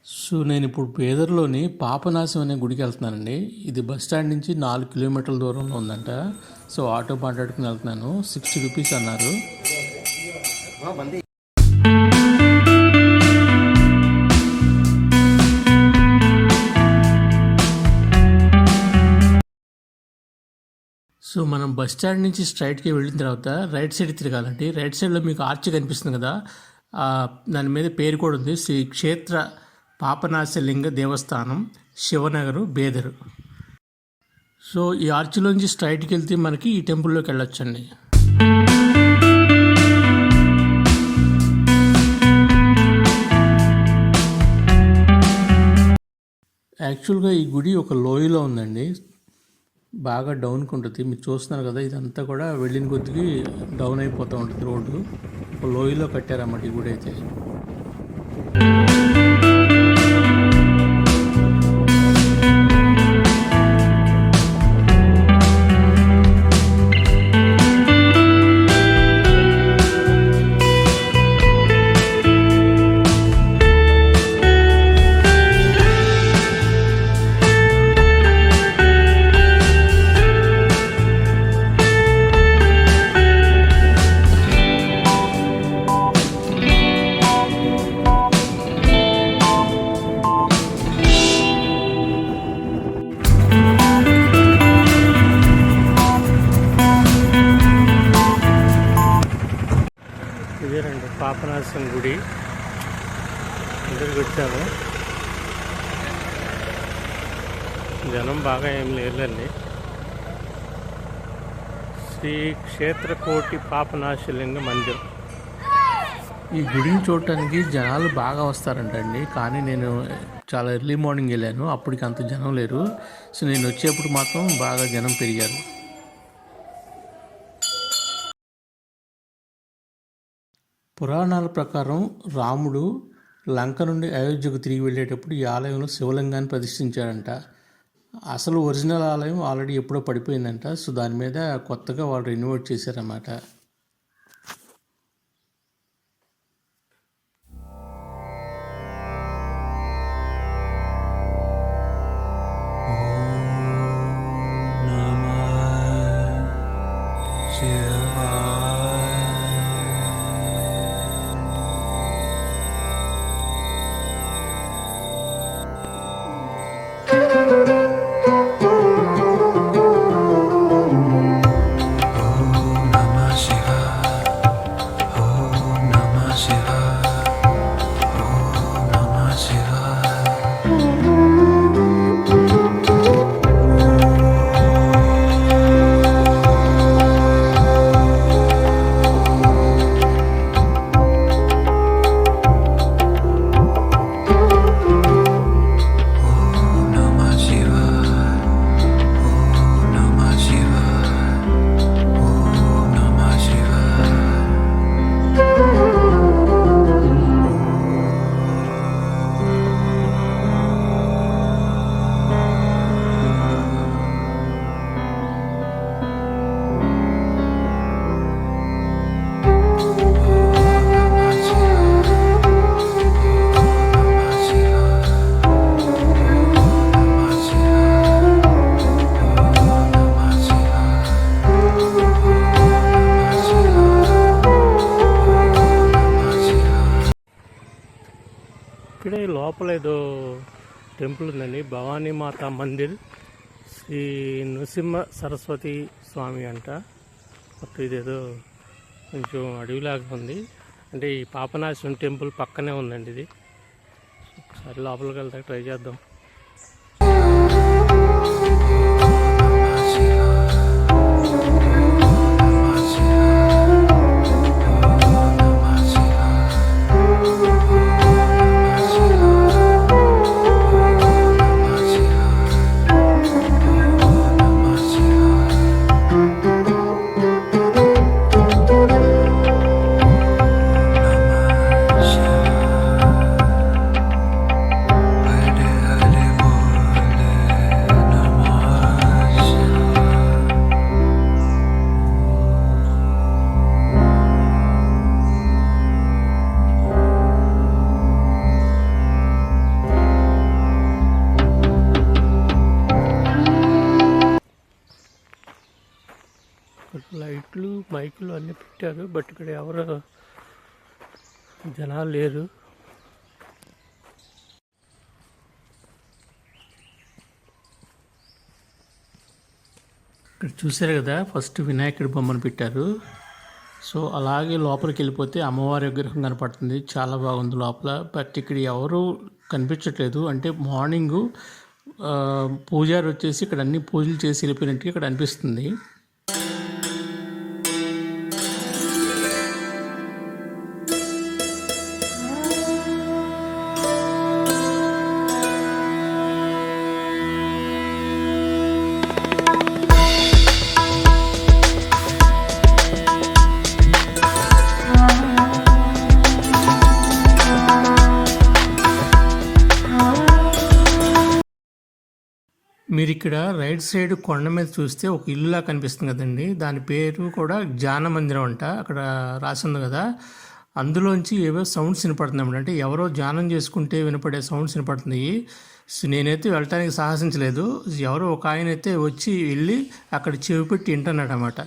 So నేను ఇప్పుడు పేదర్లోని పాపనాశం అనే గుడికి వెళ్తున్నానండి. ఇది బస్ స్టాండ్ నుంచి 4 కిలోమీటర్ల దూరంలో ఉందంట. సో ఆటో మాట్లాడుకుని వెళ్తున్నాను. 60 రూపీస్ అన్నారు. సో మనం బస్ స్టాండ్ నుంచి స్ట్రైట్కి వెళ్ళిన తర్వాత రైట్ సైడ్ తిరగాలండి. రైట్ సైడ్లో మీకు ఆర్చ్ కనిపిస్తుంది కదా, దాని మీద పేరు కూడా ఉంది, శ్రీ క్షేత్ర పాపనాశలింగ దేవస్థానం, శివనగరు, బేదరు. సో ఈ ఆర్చ్లోంచి స్ట్రైట్కి వెళ్తే మనకి ఈ టెంపుల్లోకి వెళ్ళొచ్చండి. యాక్చువల్గా ఈ గుడి ఒక లోయలో ఉందండి, బాగా డౌన్కి ఉంటుంది. మీరు చూస్తున్నారు కదా, ఇదంతా కూడా వెళ్ళిన కొద్దికి డౌన్ అయిపోతూ ఉంటుంది రోడ్డు. ఒక లోయలో కట్టారన్నమాట ఈ గుడి అయితే. ఇదేనండి పాపనాశం గుడి. అందరికి వచ్చాము, జనం బాగా ఏం లేదండి. శ్రీ క్షేత్రకోటి పాపనాశలింగ మందిరం. ఈ గుడిని చూడటానికి జనాలు బాగా వస్తారంటండి, కానీ నేను చాలా ఎర్లీ మార్నింగ్ వెళ్ళాను, అప్పటికి అంత జనం లేరు. సో నేను వచ్చేప్పుడు మాత్రం బాగా జనం పెరిగారు. పురాణాల ప్రకారం రాముడు లంక నుండి అయోధ్యకు తిరిగి వెళ్ళేటప్పుడు ఈ ఆలయంలో శివలింగాన్ని ప్రతిష్ఠించాడంట. అసలు ఒరిజినల్ ఆలయం ఆల్రెడీ ఎప్పుడో పడిపోయిందంట. సో దాని మీద కొత్తగా వాళ్ళు రెనోవేట్ చేశారన్నమాట. ఇక్కడే లోపల ఏదో టెంపుల్ ఉందండి, భవానీ మాతా మందిర్, శ్రీ నృసింహ సరస్వతి స్వామి అంట. మొత్తం ఇదేదో కొంచెం అడవిలాగా ఉంది, అంటే ఈ పాపనాశం టెంపుల్ పక్కనే ఉందండి ఇది. ఒకసారి లోపలికి వెళ్తాక ట్రై చేద్దాం. లైట్లు మైకులు అన్నీ పెట్టారు. బట్ ఇక్కడ ఎవరు జనాలు లేరు. ఇక్కడ చూసారు కదా, ఫస్ట్ వినాయకుడి బొమ్మను పెట్టారు. సో అలాగే లోపలికి వెళ్ళిపోతే అమ్మవారి విగ్రహం కనపడుతుంది. చాలా బాగుంది లోపల. బట్ ఇక్కడ ఎవరు కనిపించట్లేదు. అంటే మార్నింగు పూజారి వచ్చేసి ఇక్కడ అన్ని పూజలు చేసి వెళ్ళిపోయినట్టుగా ఇక్కడ అనిపిస్తుంది. మీరు ఇక్కడ రైట్ సైడ్ కొండ మీద చూస్తే ఒక ఇల్లులా కనిపిస్తుంది కదండి. దాని పేరు కూడా ధ్యాన మందిరం అంట. అక్కడ రాసింది కదా, అందులోంచి ఏవో సౌండ్స్ వినపడుతున్నాయి. అంటే ఎవరో ధ్యానం చేసుకుంటే వినపడే సౌండ్స్ వినపడుతున్నాయి. సో నేనైతే వెళ్ళటానికి సాహసించలేదు. ఎవరో ఒక ఆయన అయితే వచ్చి వెళ్ళి అక్కడ చెవి పెట్టి వింటున్నాడు అన్నమాట.